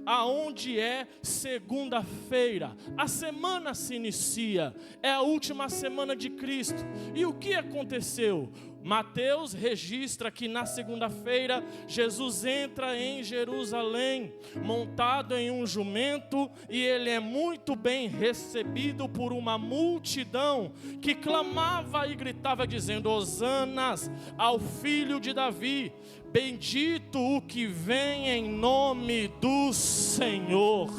aonde é segunda-feira. A semana se inicia, é a última semana de Cristo. E o que aconteceu? Mateus registra que na segunda-feira Jesus entra em Jerusalém montado em um jumento, e ele é muito bem recebido por uma multidão que clamava e gritava dizendo: Hosanas ao filho de Davi, bendito o que vem em nome do Senhor.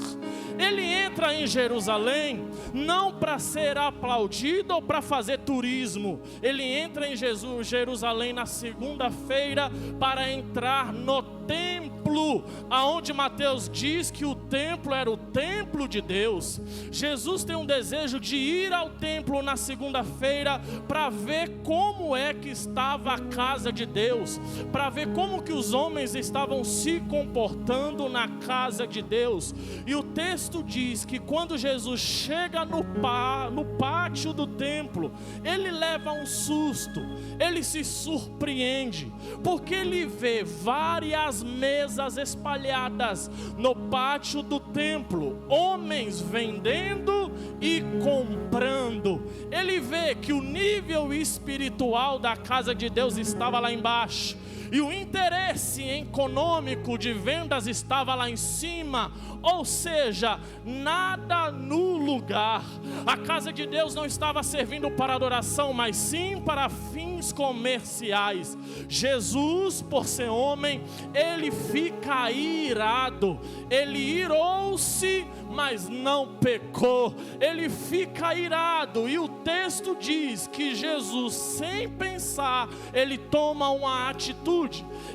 Ele entra em Jerusalém não para ser aplaudido ou para fazer turismo. Ele entra em Jerusalém na segunda-feira para entrar no templo, aonde Mateus diz que o templo era o templo de Deus. Jesus tem um desejo de ir ao templo na segunda-feira para ver como é que estava a casa de Deus, para ver como que os homens estavam se comportando na casa de Deus. E o texto diz que quando Jesus chega no pátio do templo, ele leva um susto, ele se surpreende, porque ele vê várias mesas espalhadas no pátio do templo, homens vendendo e comprando. Ele vê que o nível espiritual da casa de Deus estava lá embaixo, e o interesse econômico de vendas estava lá em cima, ou seja, nada no lugar. A casa de Deus não estava servindo para adoração, mas sim para fins comerciais. Jesus, por ser homem, ele fica irado, ele irou-se, mas não pecou. Ele fica irado, e o texto diz que Jesus, sem pensar, ele toma uma atitude.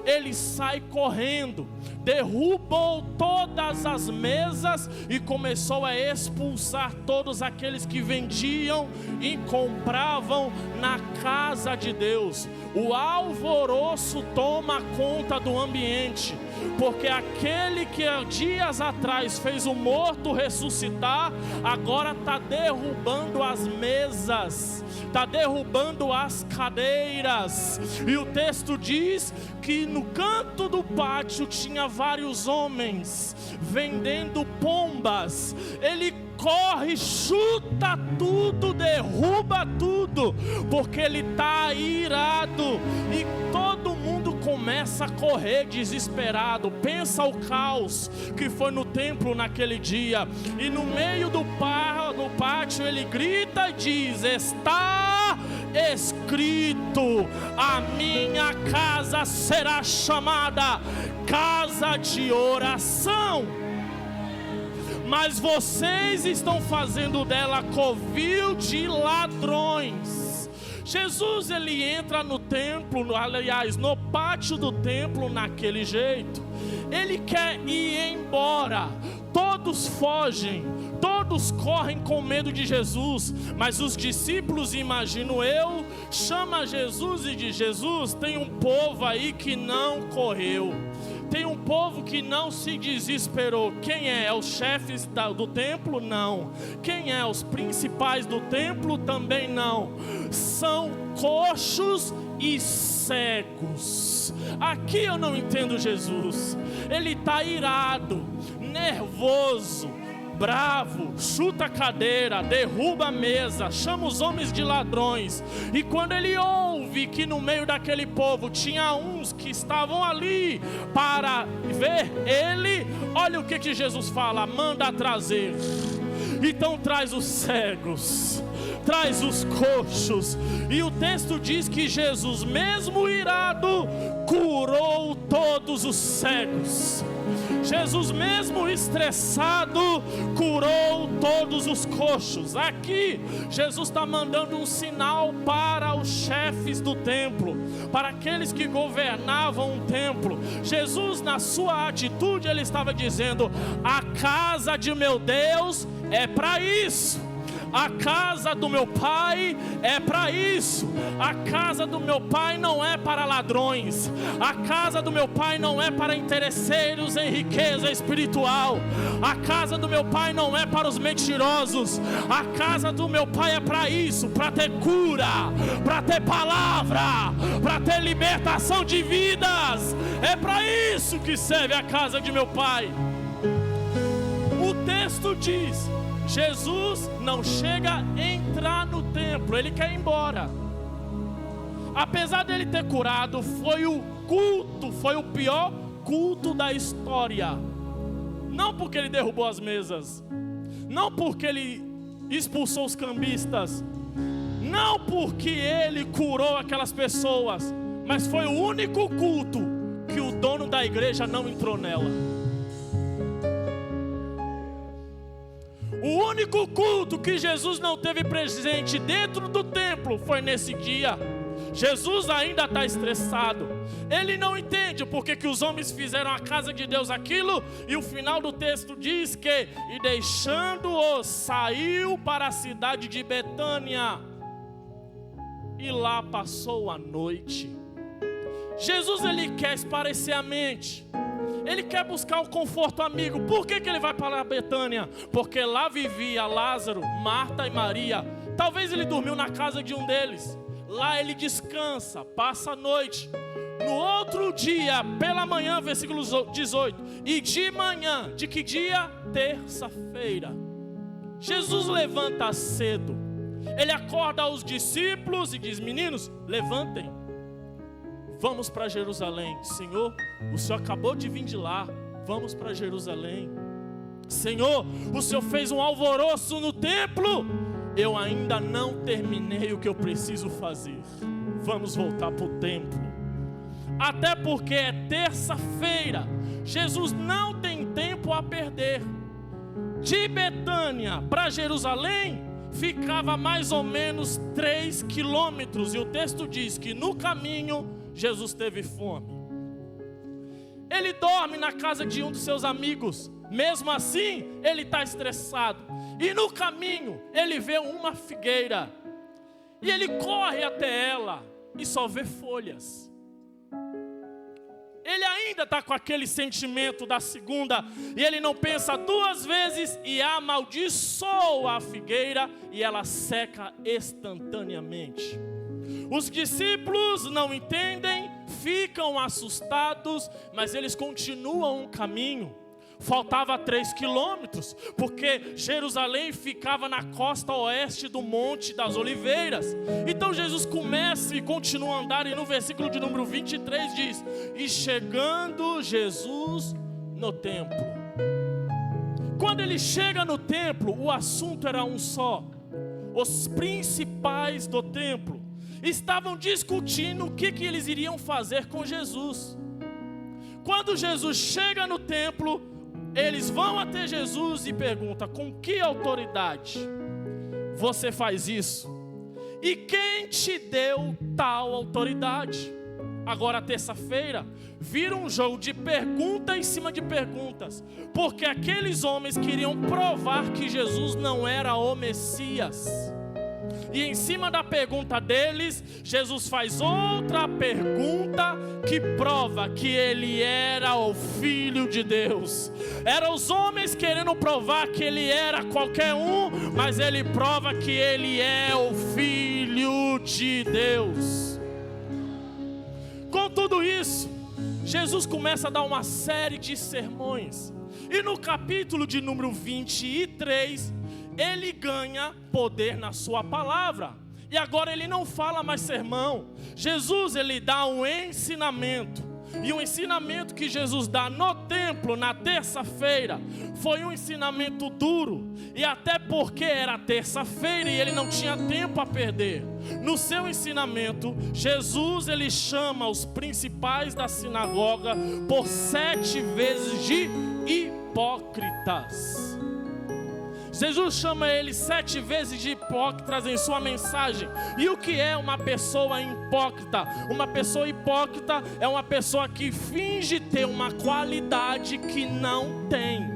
Ele sai correndo, derrubou todas as mesas e começou a expulsar todos aqueles que vendiam e compravam na casa de Deus. O alvoroço toma conta do ambiente, porque aquele que há dias atrás fez o morto ressuscitar, agora está derrubando as mesas, está derrubando as cadeiras. E o texto diz que no canto do pátio tinha vários homens vendendo pombas. Ele corre, chuta tudo, derruba tudo, porque ele está irado, e todo mundo começa a correr desesperado. Pensa o caos que foi no templo naquele dia. E no meio do pátio ele grita e diz: está escrito, a minha casa será chamada casa de oração, mas vocês estão fazendo dela covil de ladrões. Jesus, ele entra no templo, aliás, no pátio do templo naquele jeito. Ele quer ir embora. Todos fogem, todos correm com medo de Jesus, mas os discípulos, imagino eu, chamam Jesus e diz: Jesus, tem um povo aí que não correu, tem um povo que não se desesperou. Quem é? É os chefes do templo? Não. Quem é? Os principais do templo? Também não. São coxos e cegos. Aqui eu não entendo Jesus. Ele está irado, nervoso, bravo, chuta a cadeira, derruba a mesa, chama os homens de ladrões. E quando ele ouve que no meio daquele povo tinha uns que estavam ali para ver ele, olha o que Jesus fala: manda trazer. Então traz os cegos, traz os coxos. E o texto diz que Jesus, mesmo irado, curou todos os cegos. Jesus, mesmo estressado, curou todos os coxos. Aqui Jesus está mandando um sinal para os chefes do templo, para aqueles que governavam o templo. Jesus, na sua atitude, ele estava dizendo: a casa de meu Deus é para isso. A casa do meu pai é para isso. A casa do meu pai não é para ladrões. A casa do meu pai não é para interesseiros em riqueza espiritual. A casa do meu pai não é para os mentirosos. A casa do meu pai é para isso, para ter cura, para ter palavra, para ter libertação de vidas. É para isso que serve a casa de meu pai. diz, Jesus não chega a entrar no templo, ele quer ir embora. Apesar dele ter curado, foi o pior culto da história. Não porque ele derrubou as mesas, não porque ele expulsou os cambistas, não porque ele curou aquelas pessoas, mas foi o único culto que o dono da igreja não entrou nela. O único culto que Jesus não teve presente dentro do templo foi nesse dia. Jesus ainda está estressado. Ele não entende porque que os homens fizeram a casa de Deus aquilo. E o final do texto diz que, e deixando-os, saiu para a cidade de Betânia, e lá passou a noite. Jesus, ele quer esparecer a mente. Ele quer buscar um conforto amigo. Por que ele vai para Betânia? Porque lá vivia Lázaro, Marta e Maria. Talvez ele dormiu na casa de um deles. Lá ele descansa, passa a noite. No outro dia, pela manhã, versículo 18. E de manhã, de que dia? Terça-feira. Jesus levanta cedo. Ele acorda os discípulos e diz: meninos, levantem, vamos para Jerusalém. Senhor, o Senhor acabou de vir de lá, vamos para Jerusalém. Senhor, o Senhor fez um alvoroço no templo, eu ainda não terminei o que eu preciso fazer. Vamos voltar para o templo. Até porque é terça-feira. Jesus não tem tempo a perder. De Betânia para Jerusalém ficava mais ou menos 3 quilômetros. E o texto diz que no caminho Jesus teve fome. Ele dorme na casa de um dos seus amigos. Mesmo assim, ele está estressado. E no caminho, ele vê uma figueira. E ele corre até ela e só vê folhas. Ele ainda está com aquele sentimento da segunda. E ele não pensa 2 vezes e amaldiçoa a figueira. E ela seca instantaneamente. Os discípulos não entendem, ficam assustados, mas eles continuam o caminho. Faltava 3 quilômetros, porque Jerusalém ficava na costa oeste do Monte das Oliveiras. Então Jesus começa e continua a andar, e no versículo de número 23 diz: e chegando Jesus no templo. Quando ele chega no templo, o assunto era um só. Os principais do templo estavam discutindo o que eles iriam fazer com Jesus. Quando Jesus chega no templo, eles vão até Jesus e perguntam: com que autoridade você faz isso? E quem te deu tal autoridade? Agora, terça-feira, vira um jogo de pergunta em cima de perguntas, porque aqueles homens queriam provar que Jesus não era o Messias. E em cima da pergunta deles, Jesus faz outra pergunta que prova que ele era o Filho de Deus. Eram os homens querendo provar que ele era qualquer um, mas ele prova que ele é o Filho de Deus. Com tudo isso, Jesus começa a dar uma série de sermões. E no capítulo de número 23, ele ganha poder na sua palavra. E agora ele não fala mais sermão. Jesus, ele dá um ensinamento. E o ensinamento que Jesus dá no templo, na terça-feira, foi um ensinamento duro. E até porque era terça-feira e ele não tinha tempo a perder. No seu ensinamento, Jesus, ele chama os principais da sinagoga por 7 vezes de hipócritas. Jesus chama eles 7 vezes de hipócritas em sua mensagem. E o que é uma pessoa hipócrita? Uma pessoa hipócrita é uma pessoa que finge ter uma qualidade que não tem.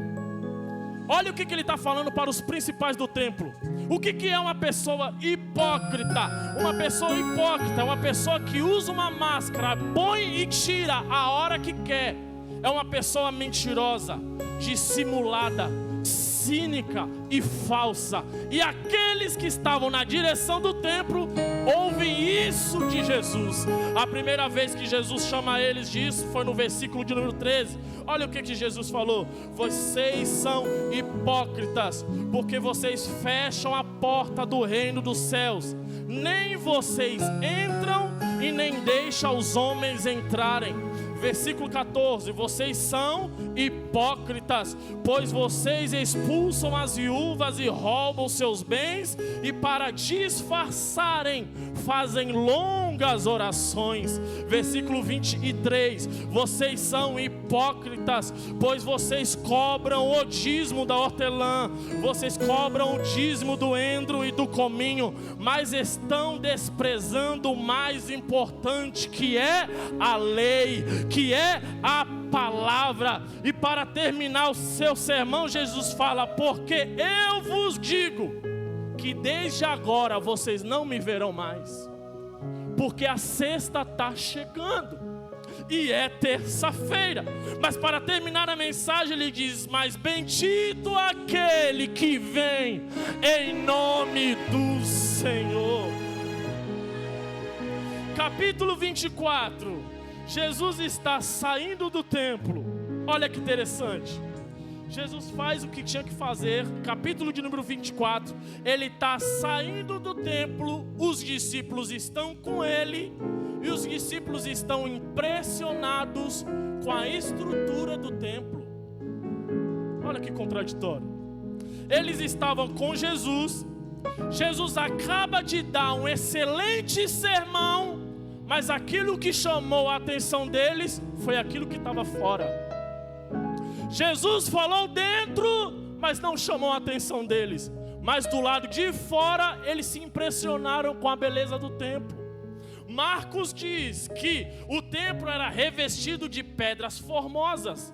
Olha o que ele está falando para os principais do templo. O que é uma pessoa hipócrita? Uma pessoa hipócrita é uma pessoa que usa uma máscara, põe e tira a hora que quer. É uma pessoa mentirosa, dissimulada, cínica e falsa. E aqueles que estavam na direção do templo ouvem isso de Jesus. A primeira vez que Jesus chama eles disso foi no versículo de número 13. Olha o que Jesus falou: vocês são hipócritas, porque vocês fecham a porta do reino dos céus. Nem vocês entram e nem deixam os homens entrarem. Versículo 14: vocês são hipócritas, pois vocês expulsam as viúvas e roubam seus bens, e para disfarçarem, fazem longas orações. Versículo 23: vocês são hipócritas, pois vocês cobram o dízimo da hortelã, vocês cobram o dízimo do endro e do cominho, mas estão desprezando o mais importante, que é a lei, que é a palavra. E para terminar o seu sermão, Jesus fala: porque eu vos digo que desde agora vocês não me verão mais, porque a sexta está chegando e é terça-feira. Mas para terminar a mensagem ele diz: mas bendito aquele que vem em nome do Senhor. Capítulo 24. Jesus está saindo do templo. Olha que interessante. Jesus faz o que tinha que fazer. Capítulo de número 24. Ele está saindo do templo. Os discípulos estão com ele. E os discípulos estão impressionados com a estrutura do templo. Olha que contraditório. Eles estavam com Jesus. Jesus acaba de dar um excelente sermão, mas aquilo que chamou a atenção deles foi aquilo que estava fora. Jesus falou dentro, mas não chamou a atenção deles. Mas do lado de fora, eles se impressionaram com a beleza do templo. Marcos diz que o templo era revestido de pedras formosas,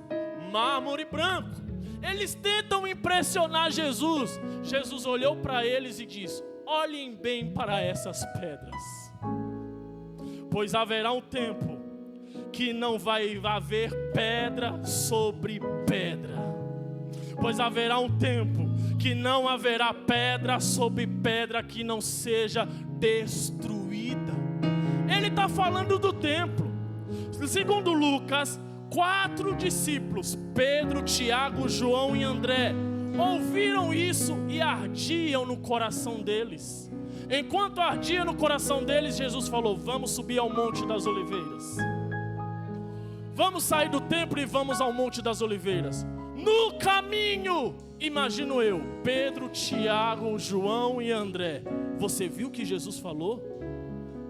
mármore branco. Eles tentam impressionar Jesus. Jesus olhou para eles e disse: olhem bem para essas pedras, pois haverá um tempo que não vai haver pedra sobre pedra. Pois haverá um tempo que não haverá pedra sobre pedra que não seja destruída. Ele está falando do templo. Segundo Lucas, 4 discípulos, Pedro, Tiago, João e André, ouviram isso e ardiam no coração deles. Enquanto ardia no coração deles, Jesus falou: vamos subir ao Monte das Oliveiras. Vamos sair do templo e vamos ao Monte das Oliveiras. No caminho, imagino eu, Pedro, Tiago, João e André. Você viu o que Jesus falou?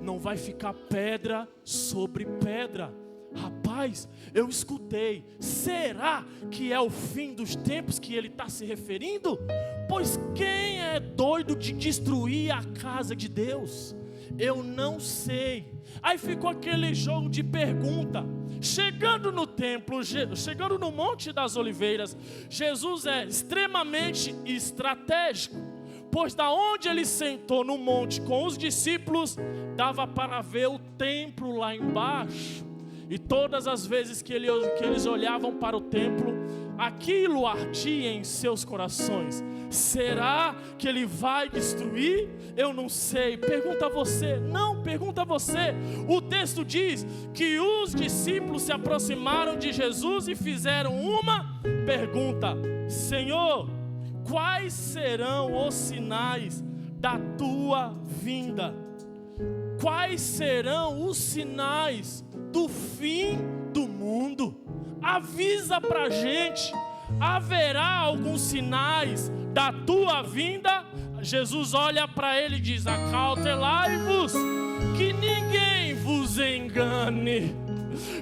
Não vai ficar pedra sobre pedra. Rapaz, eu escutei. Será que é o fim dos tempos que ele está se referindo? Pois quem é doido de destruir a casa de Deus? Eu não sei. Aí ficou aquele jogo de pergunta. Chegando no templo, chegando no Monte das Oliveiras, Jesus é extremamente estratégico, pois da onde ele sentou no monte com os discípulos, dava para ver o templo lá embaixo. E todas as vezes que eles olhavam para o templo, aquilo ardia em seus corações. Será que ele vai destruir? Eu não sei. Pergunta a você. Não, pergunta a você. O texto diz que os discípulos se aproximaram de Jesus e fizeram uma pergunta: Senhor, quais serão os sinais da tua vinda? Quais serão os sinais do fim do mundo? Avisa pra gente. Haverá alguns sinais da tua vinda? Jesus olha para ele e diz: acautelai-vos, que ninguém vos engane.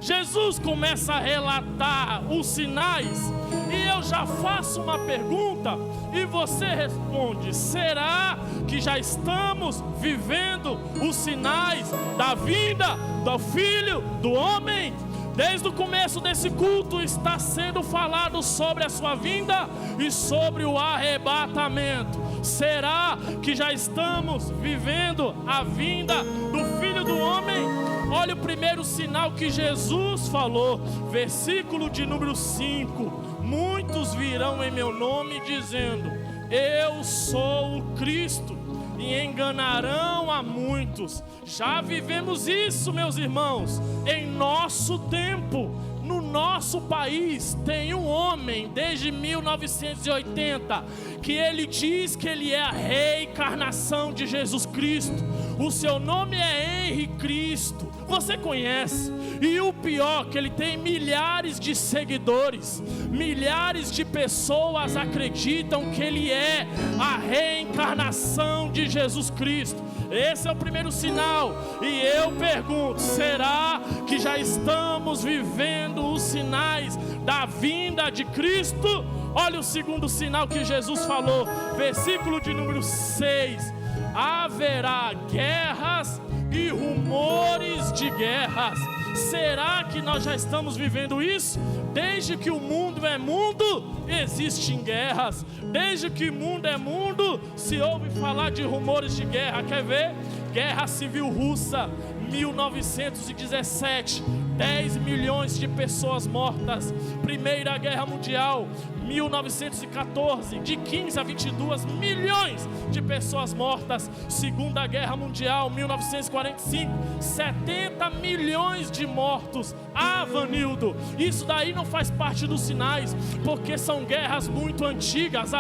Jesus começa a relatar os sinais, e eu já faço uma pergunta, e você responde: será que já estamos vivendo os sinais da vinda do Filho do Homem? Desde o começo desse culto está sendo falado sobre a sua vinda e sobre o arrebatamento. Será que já estamos vivendo a vinda do Filho do Homem? Olha o primeiro sinal que Jesus falou, versículo de número 5. Muitos virão em meu nome dizendo: eu sou o Cristo, e enganarão a muitos. Já vivemos isso, meus irmãos, em nosso tempo. No nosso país tem um homem desde 1980 que ele diz que ele é a reencarnação de Jesus Cristo. O seu nome é Henri Cristo. Você conhece? E o pior, que ele tem milhares de seguidores. Milhares de pessoas acreditam que ele é a reencarnação de Jesus Cristo. Esse é o primeiro sinal. E eu pergunto, será que já estamos vivendo os sinais da vinda de Cristo? Olha o segundo sinal que Jesus falou, versículo de número 6. Haverá guerras e rumores de guerras. Será que nós já estamos vivendo isso? Desde que o mundo é mundo, existem guerras. Desde que o mundo é mundo, se ouve falar de rumores de guerra. Quer ver? Guerra Civil Russa, 1917, 10 milhões de pessoas mortas. Primeira Guerra Mundial, 1914, de 15 a 22 milhões de pessoas mortas. Segunda Guerra Mundial, 1945, 70 milhões de mortos. Ah, Vanildo, isso daí não faz parte dos sinais, porque são guerras muito antigas.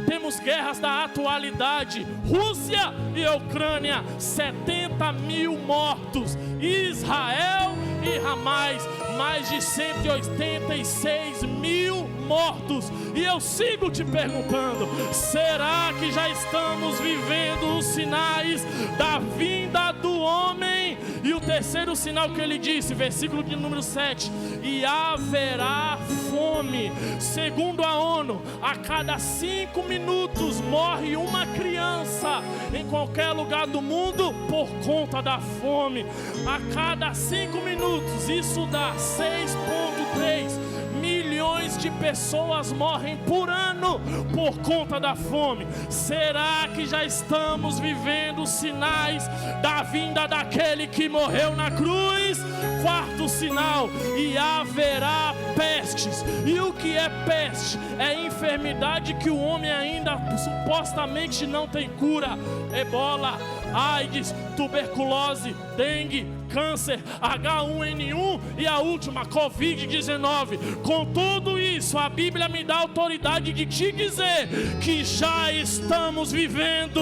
Temos guerras da atualidade. Rússia e Ucrânia, 70 mil mortos. Israel e Hamas, mais de 186 mil mortos. E eu sigo te perguntando, será que já estamos vivendo os sinais da vinda do homem? E o terceiro sinal que ele disse, versículo de número 7, e haverá fome. Segundo a ONU, a cada 5 minutos morre uma criança em qualquer lugar do mundo por conta da fome. A cada 5 minutos, isso dá 6,3 milhões de pessoas morrem por ano por conta da fome. Será que já estamos vivendo os sinais da vinda daquele que morreu na cruz? Quarto sinal, e haverá pestes. E o que é peste? É enfermidade que o homem ainda supostamente não tem cura. Ebola, AIDS, tuberculose, dengue, câncer, H1N1 e a última, Covid-19. Com tudo isso, a Bíblia me dá autoridade de te dizer que já estamos vivendo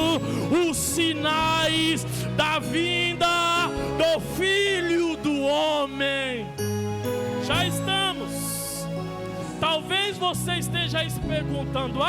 os sinais da vinda do Filho do Homem. Já estamos. Talvez você esteja aí se perguntando,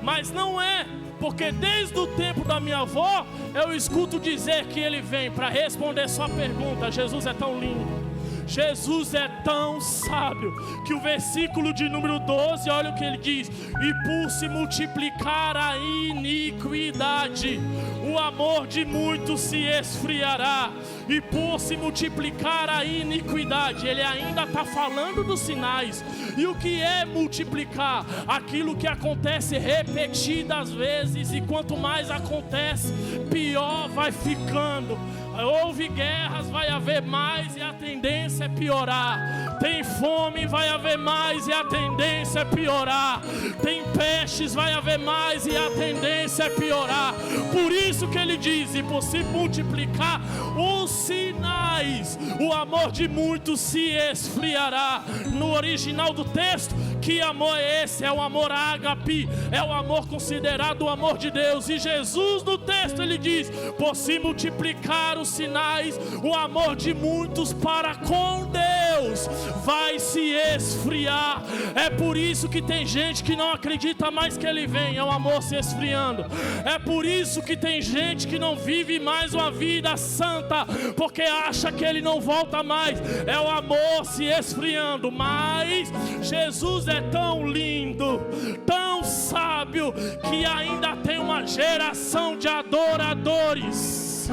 mas não é. Porque desde o tempo da minha avó, eu escuto dizer que ele vem para responder sua pergunta. Jesus é tão lindo, Jesus é tão sábio, que o versículo de número 12, olha o que ele diz: e por se multiplicar a iniquidade, o amor de muitos se esfriará. E por se multiplicar a iniquidade, ele ainda está falando dos sinais. E o que é multiplicar? Aquilo que acontece repetidas vezes, e quanto mais acontece, pior vai ficando. Houve guerras, vai haver mais, e a tendência é piorar. Tem fome, vai haver mais, e a tendência é piorar. Tem pestes, vai haver mais, e a tendência é piorar. Por isso que ele diz: e por se multiplicar os sinais, o amor de muitos se esfriará. No original do texto, que amor é esse? É o amor ágape, é o amor considerado o amor de Deus. E Jesus no texto ele diz: por se multiplicar os sinais, o amor de muitos para com Deus vai se esfriar. É por isso que tem gente que não acredita mais que ele vem, é o amor se esfriando. É por isso que tem gente que não vive mais uma vida santa, porque acha que ele não volta mais, é o amor se esfriando. Mas Jesus é tão lindo, tão sábio, que ainda tem uma geração de adoradores.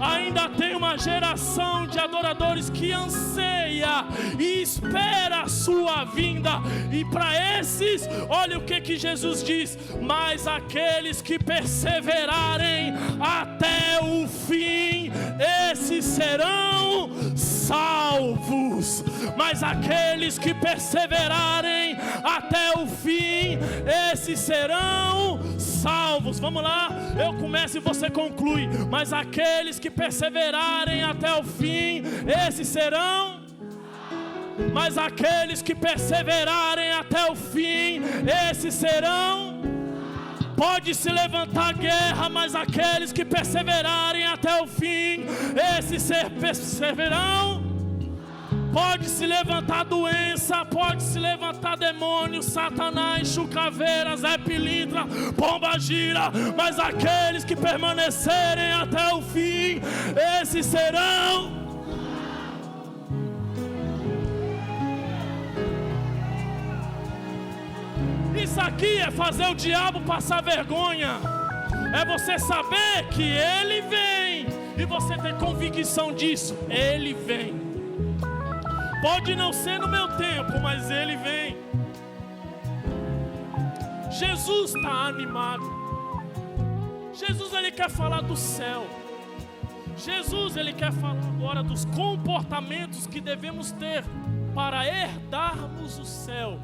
Ainda tem uma geração de adoradores que anseia e espera a sua vinda. E para esses, olha o que Jesus diz: mas aqueles que perseverarem até o fim, esses serão salvos. Mas aqueles que perseverarem até o fim, esses serão salvos. salvos. Vamos lá, eu começo e você conclui. Mas aqueles que perseverarem até o fim, esses serão. Mas aqueles que perseverarem até o fim, esses serão. Pode se levantar guerra, mas aqueles que perseverarem até o fim, esses perseverarão. Pode se levantar doença, pode se levantar demônio, Satanás, chucaveira, Zé Pilintra, pomba gira, mas aqueles que permanecerem até o fim, esses serão. Isso aqui é fazer o diabo passar vergonha. É você saber que ele vem e você ter convicção disso. Ele vem. Pode não ser no meu tempo, mas ele vem. Jesus está animado. Jesus, ele quer falar do céu. Jesus, ele quer falar agora dos comportamentos que devemos ter para herdarmos o céu.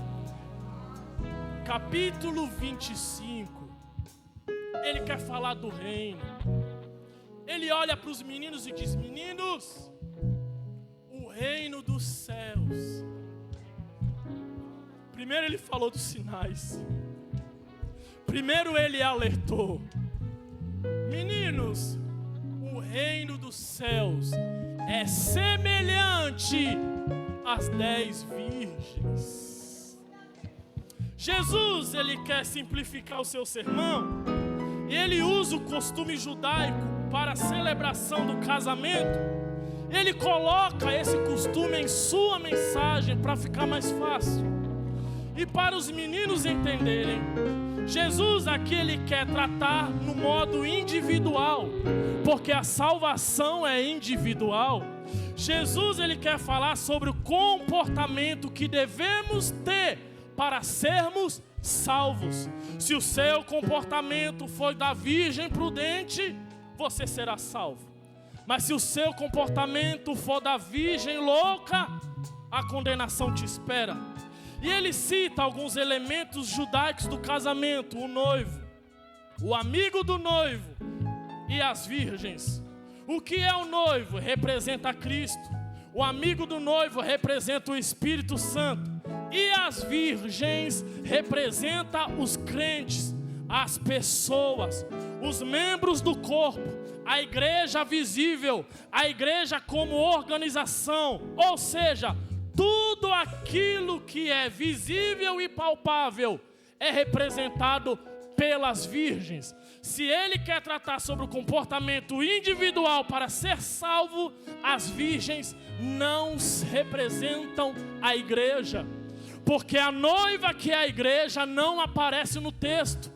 Capítulo 25, ele quer falar do reino. Ele olha para os meninos e diz: meninos, o reino dos céus. Primeiro ele falou dos sinais. Primeiro ele alertou: meninos, o reino dos céus é semelhante às 10 virgens. Jesus, ele quer simplificar o seu sermão, e ele usa o costume judaico para a celebração do casamento. Ele coloca esse costume em sua mensagem para ficar mais fácil. E para os meninos entenderem, Jesus aqui ele quer tratar no modo individual, porque a salvação é individual. Jesus ele quer falar sobre o comportamento que devemos ter para sermos salvos. Se o seu comportamento for da virgem prudente, você será salvo. Mas se o seu comportamento for da virgem louca, a condenação te espera. E ele cita alguns elementos judaicos do casamento: o noivo, o amigo do noivo e as virgens. O que é o noivo? Representa Cristo. O amigo do noivo representa o Espírito Santo. E as virgens representam os crentes, as pessoas, os membros do corpo, a igreja visível, a igreja como organização, ou seja, tudo aquilo que é visível e palpável é representado pelas virgens. Se ele quer tratar sobre o comportamento individual para ser salvo, as virgens não representam a igreja. Porque a noiva que é a igreja não aparece no texto.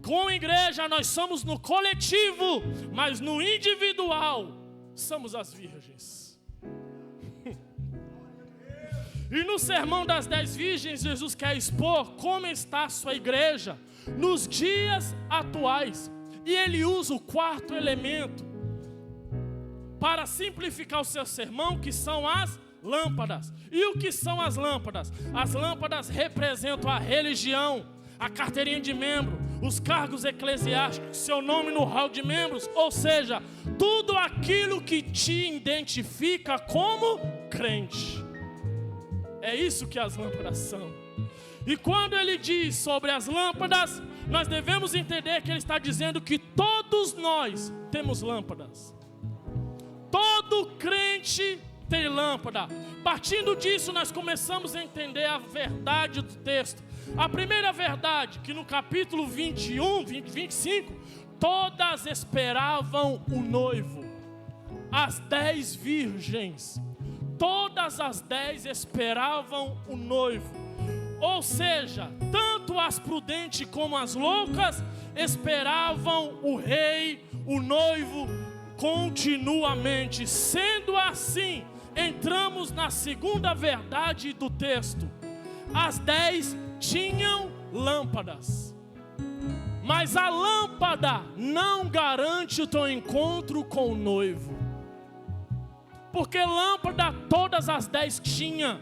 Com a igreja nós somos no coletivo, mas no individual somos as virgens. E no sermão das 10 virgens, Jesus quer expor como está a sua igreja nos dias atuais. E ele usa o quarto elemento para simplificar o seu sermão, que são as lâmpadas. E o que são as lâmpadas? As lâmpadas representam a religião, a carteirinha de membro, os cargos eclesiásticos, seu nome no hall de membros, ou seja, tudo aquilo que te identifica como crente. É isso que as lâmpadas são. E quando ele diz sobre as lâmpadas, nós devemos entender que ele está dizendo que todos nós temos lâmpadas. Todo crente tem lâmpada. Partindo disso, nós começamos a entender a verdade do texto. A primeira verdade, que no capítulo 21, 25, todas esperavam o noivo. As 10 virgens, todas as 10 esperavam o noivo. Ou seja, tanto as prudentes como as loucas esperavam o rei, o noivo, continuamente. Sendo assim, entramos na segunda verdade do texto. As 10 tinham lâmpadas, mas a lâmpada não garante o teu encontro com o noivo, porque lâmpada todas as 10 tinham.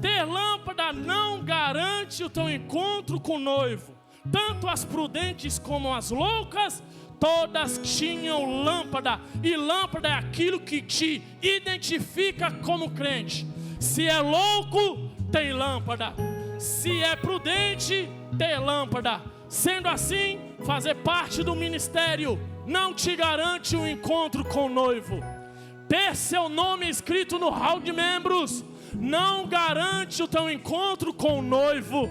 Ter lâmpada não garante o teu encontro com o noivo, tanto as prudentes como as loucas, todas tinham lâmpada. E lâmpada é aquilo que te identifica como crente. Se é louco, tem lâmpada. Se é prudente, tem lâmpada. Sendo assim, fazer parte do ministério não te garante um encontro com o noivo. Ter seu nome escrito no hall de membros não garante o teu encontro com o noivo.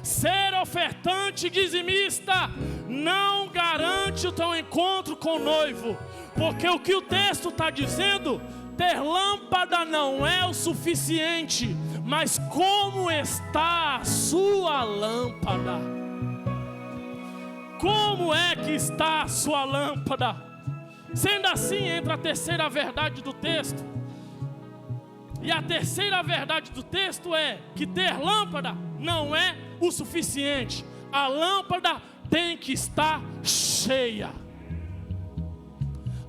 Ser ofertante dizimista não garante o teu encontro com o noivo. Porque o que o texto está dizendo, ter lâmpada não é o suficiente, mas como está a sua lâmpada? Como é que está a sua lâmpada? Sendo assim, entra a terceira verdade do texto. E a terceira verdade do texto é que ter lâmpada não é o suficiente. A lâmpada tem que estar cheia.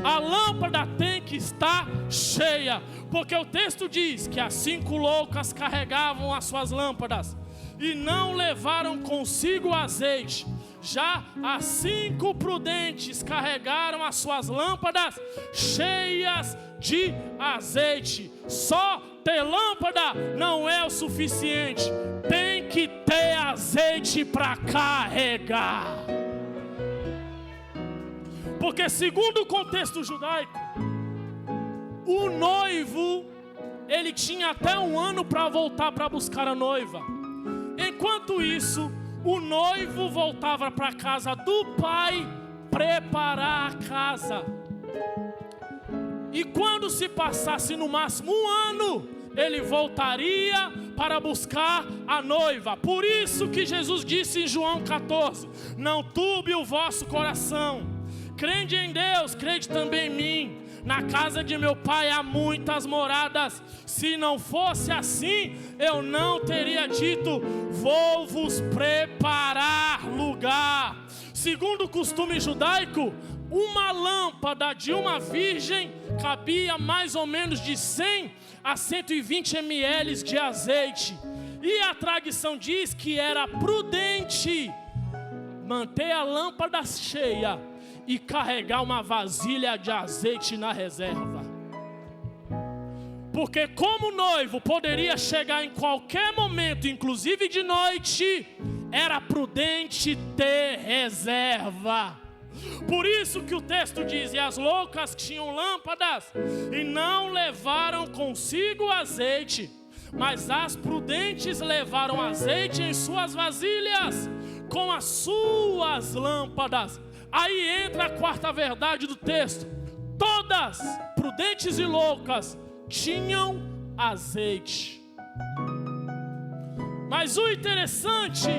A lâmpada tem que estar cheia. Porque o texto diz que as 5 loucas carregavam as suas lâmpadas e não levaram consigo azeite. Já as 5 prudentes carregaram as suas lâmpadas cheias de azeite. Só ter lâmpada não é o suficiente. Tem que ter azeite para carregar. Porque segundo o contexto judaico, o noivo, ele tinha até 1 ano para voltar para buscar a noiva. Enquanto isso, o noivo voltava para a casa do pai preparar a casa. E quando se passasse no máximo 1 ano, ele voltaria para buscar a noiva. Por isso que Jesus disse em João 14: não turbe o vosso coração. Crede em Deus, crede também em mim. Na casa de meu pai há muitas moradas. Se não fosse assim, eu não teria dito: vou vos preparar lugar. Segundo o costume judaico, uma lâmpada de uma virgem cabia mais ou menos de 100 a 120 ml de azeite. E a tradição diz que era prudente manter a lâmpada cheia e carregar uma vasilha de azeite na reserva. Porque como o noivo poderia chegar em qualquer momento, inclusive de noite, era prudente ter reserva. Por isso que o texto diz: e as loucas tinham lâmpadas e não levaram consigo azeite, mas as prudentes levaram azeite em suas vasilhas com as suas lâmpadas. Aí entra a quarta verdade do texto: todas, prudentes e loucas, tinham azeite. Mas o interessante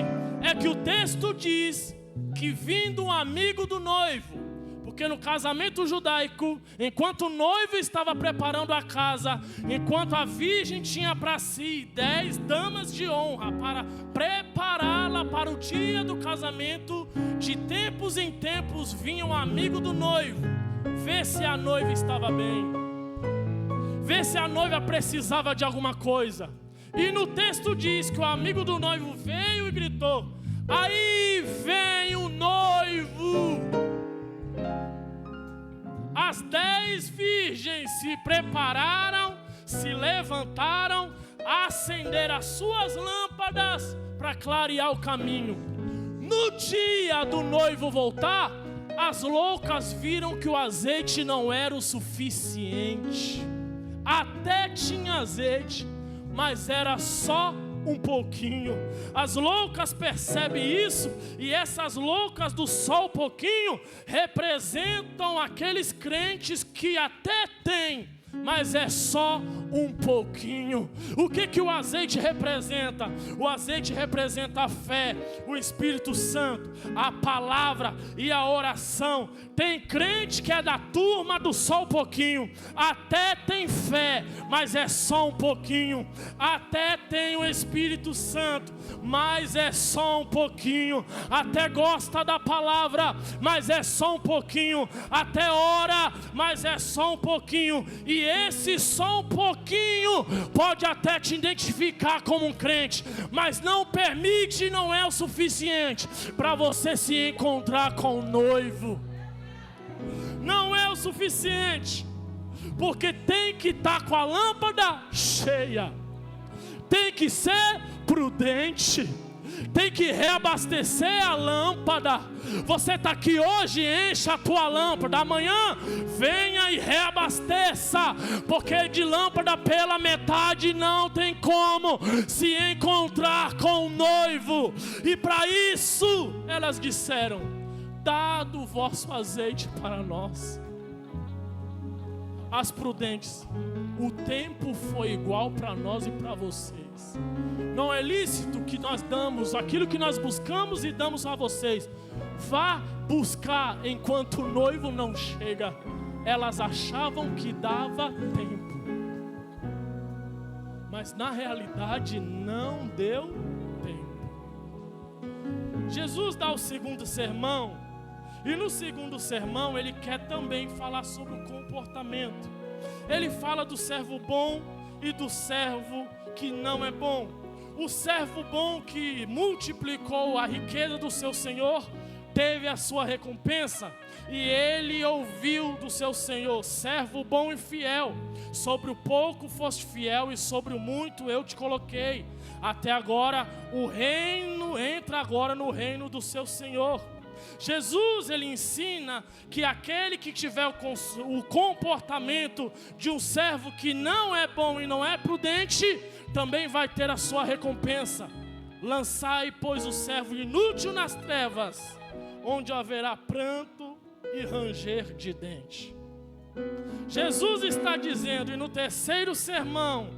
é que o texto diz que, vindo um amigo do noivo, porque no casamento judaico, enquanto o noivo estava preparando a casa, enquanto a virgem tinha para si 10 damas de honra para prepará-la para o dia do casamento, de tempos em tempos vinha um amigo do noivo ver se a noiva estava bem, ver se a noiva precisava de alguma coisa. E no texto diz que o amigo do noivo veio e gritou: aí vem o noivo. As 10 virgens se prepararam, se levantaram, acenderam as suas lâmpadas para clarear o caminho. No dia do noivo voltar, as loucas viram que o azeite não era o suficiente. Até tinha azeite, mas era só um pouquinho. As loucas percebem isso, e essas loucas do só um pouquinho representam aqueles crentes que até têm, mas é só um pouquinho. O que o azeite representa? O azeite representa a fé, o Espírito Santo, a palavra e a oração. Tem crente que é da turma do só um pouquinho, até tem fé, mas é só um pouquinho. Até tem o Espírito Santo, mas é só um pouquinho. Até gosta da palavra, mas é só um pouquinho. Até ora, mas é só um pouquinho. E esse só um pouquinho pouquinho pode até te identificar como um crente, mas não permite, não é o suficiente para você se encontrar com o noivo. Não é o suficiente, porque tem que estar com a lâmpada cheia, tem que ser prudente, tem que reabastecer a lâmpada. Você está aqui hoje, enche a tua lâmpada. Amanhã venha e reabasteça, porque de lâmpada pela metade não tem como se encontrar com o noivo. E para isso elas disseram: dado o vosso azeite para nós. As prudentes: o tempo foi igual para nós e para vocês. Não é lícito que nós damos aquilo que nós buscamos e damos a vocês. Vá buscar enquanto o noivo não chega. Elas achavam que dava tempo, mas na realidade não deu tempo. Jesus dá o segundo sermão, e no segundo sermão ele quer também falar sobre o comportamento. Ele fala do servo bom e do servo que não é bom. O servo bom que multiplicou a riqueza do seu senhor teve a sua recompensa, e ele ouviu do seu senhor: servo bom e fiel, sobre o pouco foste fiel e sobre o muito eu te coloquei. Até agora o reino, entra agora no reino do seu senhor. Jesus, ele ensina que aquele que tiver o comportamento de um servo que não é bom e não é prudente, também vai ter a sua recompensa. Lançai, pois, o servo inútil nas trevas, onde haverá pranto e ranger de dente. Jesus está dizendo, e no terceiro sermão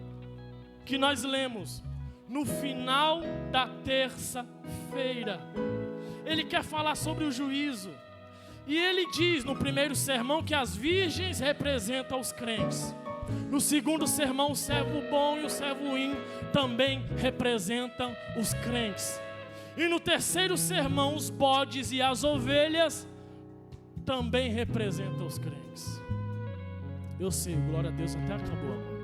que nós lemos, no final da terça-feira, ele quer falar sobre o juízo. E ele diz no primeiro sermão que as virgens representam os crentes. No segundo sermão, o servo bom e o servo ruim também representam os crentes. E no terceiro sermão, os bodes e as ovelhas também representam os crentes. Eu sei, glória a Deus, até acabou agora.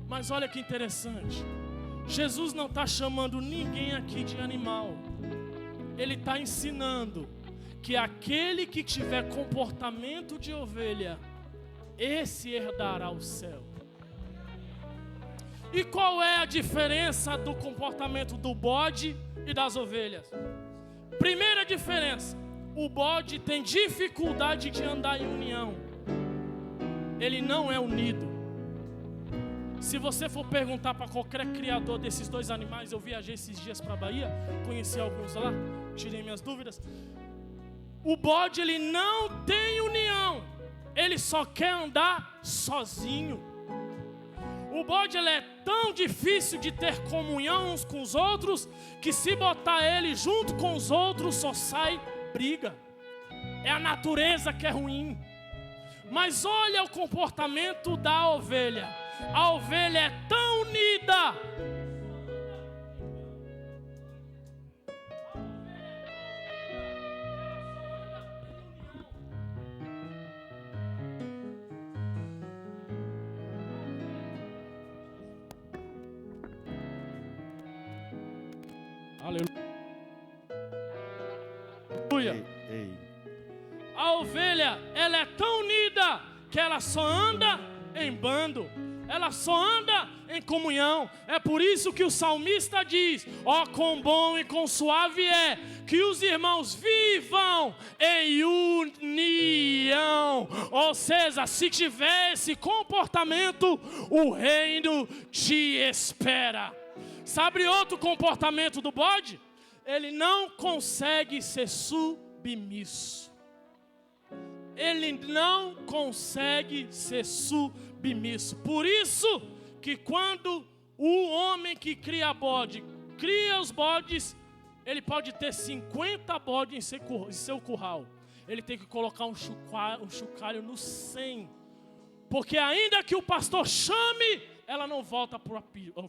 Mas olha que interessante. Jesus não está chamando ninguém aqui de animal. Ele está ensinando que aquele que tiver comportamento de ovelha, esse herdará o céu. E qual é a diferença do comportamento do bode e das ovelhas? Primeira diferença: o bode tem dificuldade de andar em união. Ele não é unido. Se você for perguntar para qualquer criador desses dois animais, eu viajei esses dias para a Bahia, conheci alguns lá, tirei minhas dúvidas. O bode, ele não tem união, ele só quer andar sozinho. O bode, ele é tão difícil de ter comunhão uns com os outros, que se botar ele junto com os outros, só sai briga. É a natureza que é ruim. Mas olha o comportamento da ovelha. A ovelha é tão unida. Aleluia. A ovelha, ela é tão unida que ela só anda em bando. Ela só anda em comunhão. É por isso que o salmista diz: ó, quão bom e quão suave é que os irmãos vivam em união. Ou seja, se tiver esse comportamento, o reino te espera. Sabe outro comportamento do bode? Ele não consegue ser submisso. Ele não consegue ser submisso. Por isso que quando o homem que cria bode, cria os bodes, ele pode ter 50 bodes em seu curral. Ele tem que colocar um chocalho no 100. Porque ainda que o pastor chame, ela não volta para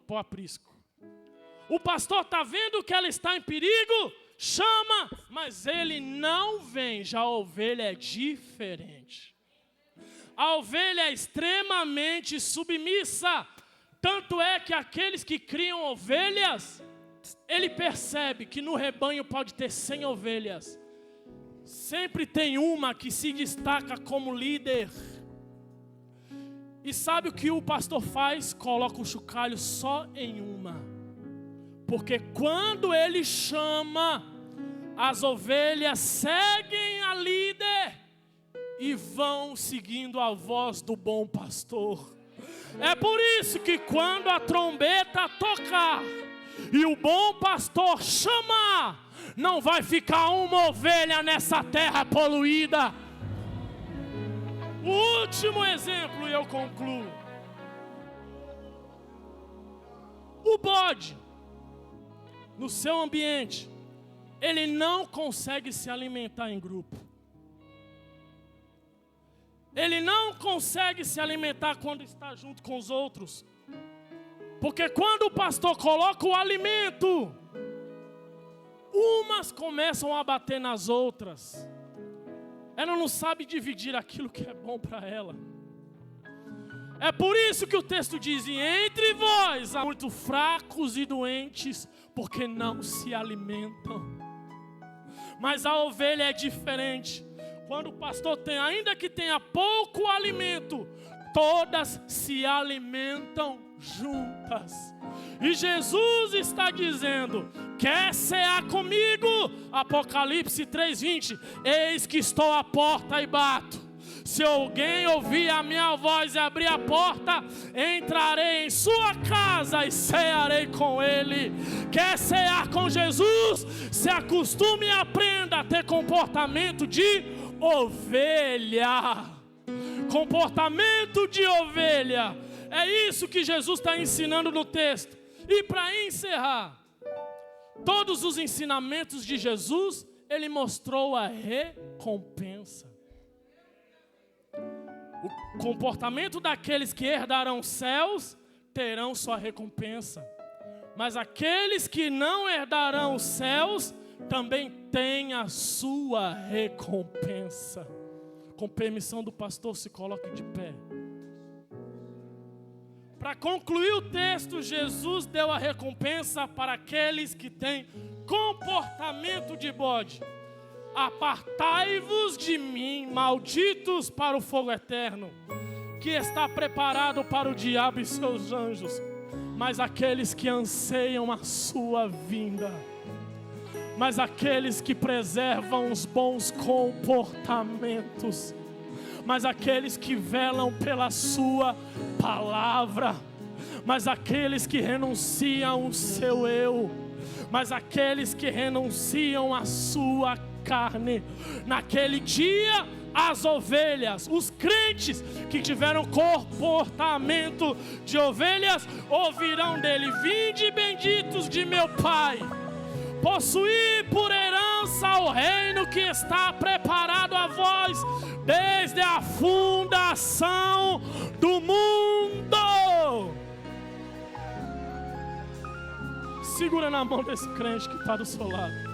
o aprisco. O pastor está vendo que ela está em perigo, chama, mas ele não vem. Já a ovelha é diferente. A ovelha é extremamente submissa. Tanto é que aqueles que criam ovelhas, ele percebe que no rebanho pode ter 100 ovelhas. Sempre tem uma que se destaca como líder. E sabe o que o pastor faz? Coloca o chocalho só em uma. Porque quando ele chama, as ovelhas seguem a líder e vão seguindo a voz do bom pastor. É por isso que quando a trombeta tocar e o bom pastor chamar, não vai ficar uma ovelha nessa terra poluída. O último exemplo e eu concluo. O bode, no seu ambiente, ele não consegue se alimentar em grupo. Ele não consegue se alimentar quando está junto com os outros. Porque quando o pastor coloca o alimento, umas começam a bater nas outras. Ela não sabe dividir aquilo que é bom para ela. É por isso que o texto diz: e entre vós há muito fracos e doentes, porque não se alimentam. Mas a ovelha é diferente. Quando o pastor tem, ainda que tenha pouco alimento, todas se alimentam juntas. E Jesus está dizendo: quer cear comigo? Apocalipse 3:20. Eis que estou à porta e bato. Se alguém ouvir a minha voz e abrir a porta, entrarei em sua casa e cearei com ele. Quer cear com Jesus? Se acostume e aprenda a ter comportamento de ovelha. Comportamento de ovelha. É isso que Jesus está ensinando no texto. E para encerrar, todos os ensinamentos de Jesus, ele mostrou a recompensa. O comportamento daqueles que herdarão os céus terão sua recompensa. Mas aqueles que não herdarão os céus também têm a sua recompensa. Com permissão do pastor, se coloque de pé. Para concluir o texto, Jesus deu a recompensa para aqueles que têm comportamento de bode. Apartai-vos de mim, malditos, para o fogo eterno, que está preparado para o diabo e seus anjos. Mas aqueles que anseiam a sua vinda, mas aqueles que preservam os bons comportamentos, mas aqueles que velam pela sua palavra, mas aqueles que renunciam o seu eu, mas aqueles que renunciam a sua carne, naquele dia as ovelhas, os crentes que tiveram comportamento de ovelhas, ouvirão dele: vinde benditos de meu Pai, possuir por herança o reino que está preparado a vós desde a fundação do mundo. Segura na mão desse crente que está do seu lado.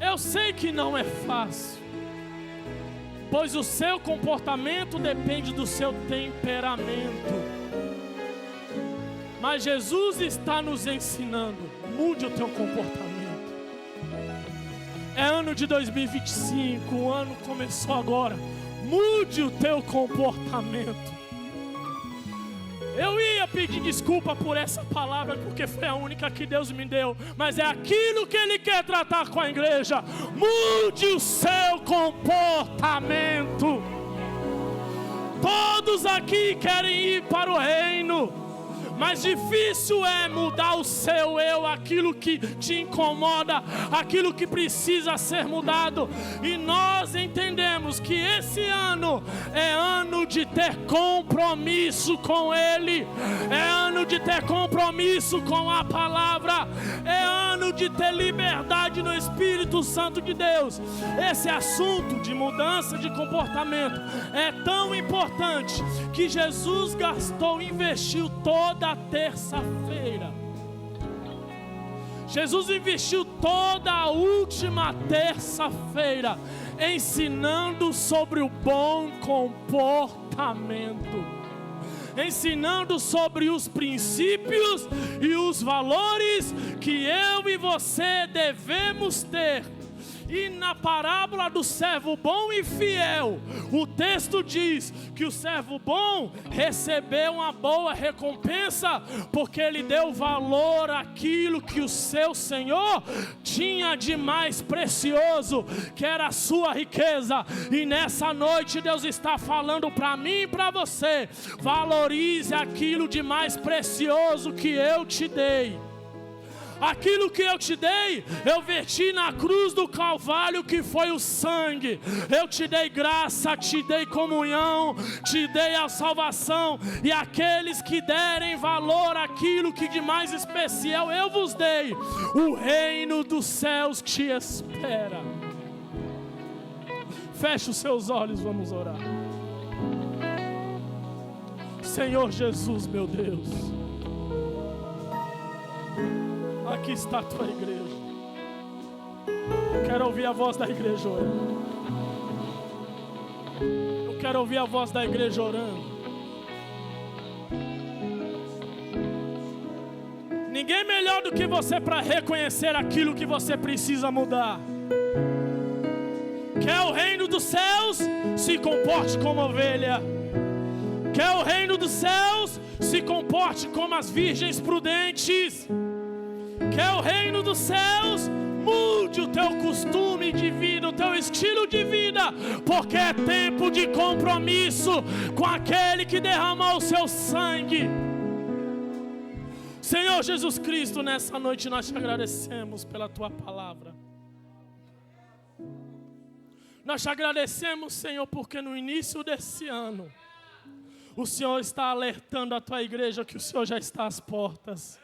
Eu sei que não é fácil, pois o seu comportamento depende do seu temperamento. Mas Jesus está nos ensinando: mude o teu comportamento. É ano de 2025, o ano começou agora. Mude o teu comportamento. Eu ia pedir desculpa por essa palavra, porque foi a única que Deus me deu, mas é aquilo que Ele quer tratar com a igreja. Mude o seu comportamento. Todos aqui querem ir para o reino, mas difícil é mudar o seu eu, aquilo que te incomoda, aquilo que precisa ser mudado. E nós entendemos que esse ano é ano de ter compromisso com Ele, é ano de ter compromisso com a palavra, é ano de ter liberdade no Espírito Santo de Deus. Esse assunto de mudança de comportamento é tão importante que Jesus investiu toda a terça-feira. Jesus investiu toda a última terça-feira ensinando sobre o bom comportamento, ensinando sobre os princípios e os valores que eu e você devemos ter. E na parábola do servo bom e fiel, o texto diz que o servo bom recebeu uma boa recompensa, porque ele deu valor àquilo que o seu Senhor tinha de mais precioso, que era a sua riqueza. E nessa noite Deus está falando para mim e para você: valorize aquilo de mais precioso que eu te dei. Aquilo que eu te dei, eu verti na cruz do Calvário, que foi o sangue. Eu te dei graça, te dei comunhão, te dei a salvação. E aqueles que derem valor àquilo que de mais especial eu vos dei, o reino dos céus te espera. Feche os seus olhos, vamos orar. Senhor Jesus, meu Deus, aqui está a tua igreja. Eu quero ouvir a voz da igreja orando. Eu quero ouvir a voz da igreja orando. Ninguém melhor do que você para reconhecer aquilo que você precisa mudar. Quer o reino dos céus? Se comporte como ovelha. Quer o reino dos céus? Se comporte como as virgens prudentes. Quer o reino dos céus? Mude o teu costume de vida, o teu estilo de vida, porque é tempo de compromisso com aquele que derramou o seu sangue. Senhor Jesus Cristo, nessa noite nós te agradecemos pela tua palavra. Nós te agradecemos, Senhor, porque no início desse ano o Senhor está alertando a tua igreja que o Senhor já está às portas.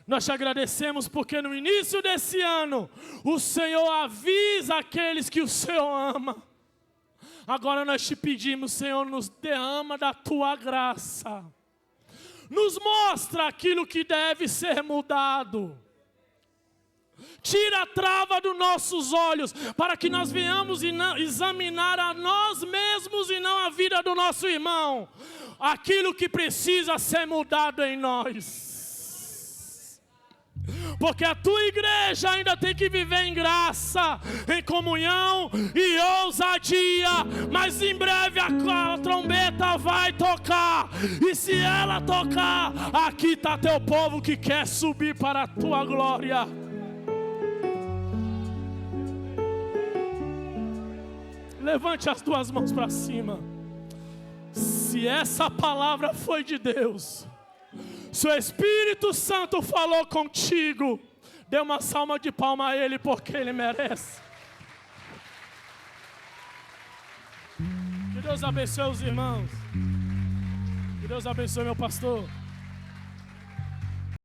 Nós te agradecemos porque no início desse ano o Senhor avisa aqueles que o Senhor ama. Agora nós te pedimos, Senhor, nos derrama da tua graça. Nos mostra aquilo que deve ser mudado. Tira a trava dos nossos olhos, para que nós venhamos examinar a nós mesmos e não a vida do nosso irmão. Aquilo que precisa ser mudado em nós. Porque a tua igreja ainda tem que viver em graça, em comunhão e ousadia. Mas em breve a trombeta vai tocar. E se ela tocar, aqui está teu povo que quer subir para a tua glória. Levante as tuas mãos para cima. Se essa palavra foi de Deus, se o Espírito Santo falou contigo, dê uma salva de palma a Ele, porque Ele merece. Que Deus abençoe os irmãos. Que Deus abençoe meu pastor.